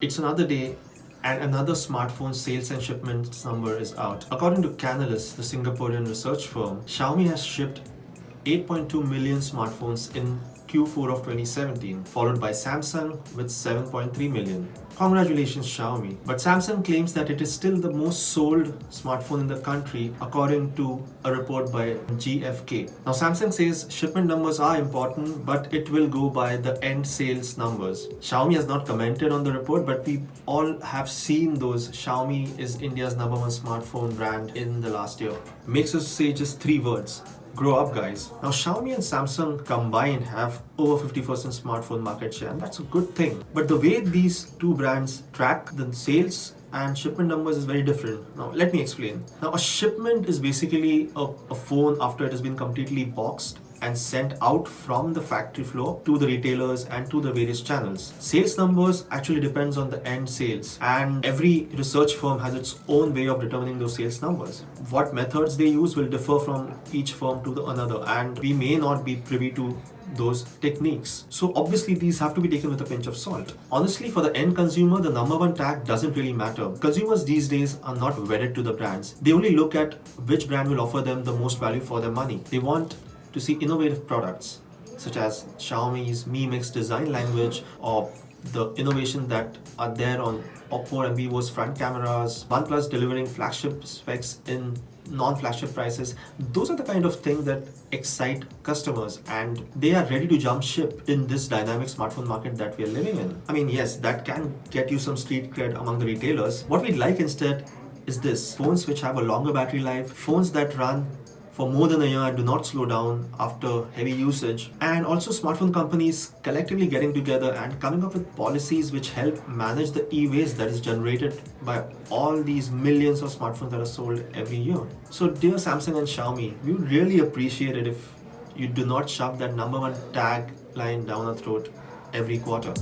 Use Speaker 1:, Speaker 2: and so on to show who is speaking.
Speaker 1: It's another day and another smartphone sales and shipments number is out. According to Canalys, the Singaporean research firm, Xiaomi has shipped 8.2 million smartphones in Q4 of 2017, followed by Samsung with 7.3 million. Congratulations, Xiaomi. But Samsung claims that it is still the most sold smartphone in the country, according to a report by GfK. Now, Samsung says shipment numbers are important, but it will go by the end sales numbers. Xiaomi has not commented on the report, but we all have seen those. Xiaomi is India's #1 smartphone brand in the last year. Makes us say just 3 words. Grow up, guys. Now, Xiaomi and Samsung combined have over 50% smartphone market share, and that's a good thing. But the way these two brands track the sales and shipment numbers is very different. Now, let me explain. Now, a shipment is basically a phone after it has been completely boxed and sent out from the factory floor to the retailers and to the various channels. Sales numbers actually depends on the end sales, and every research firm has its own way of determining those sales numbers. What methods they use will differ from each firm to the another, and we may not be privy to those techniques. So obviously these have to be taken with a pinch of salt. Honestly, for the end consumer, the #1 tag doesn't really matter. Consumers these days are not wedded to the brands. They only look at which brand will offer them the most value for their money. They want to see innovative products such as Xiaomi's Mi Mix design language, or the innovation that are there on Oppo and Vivo's front cameras, OnePlus delivering flagship specs in non-flagship prices. Those are the kind of things that excite customers, and they are ready to jump ship in this dynamic smartphone market that we are living in. I mean, yes, that can get you some street cred among the retailers. What we'd like instead is this: phones which have a longer battery life, phones that run for more than a year and do not slow down after heavy usage, and also smartphone companies collectively getting together and coming up with policies which help manage the e-waste that is generated by all these millions of smartphones that are sold every year. So dear Samsung and Xiaomi, we would really appreciate it if you do not shove that #1 tagline down our throat every quarter.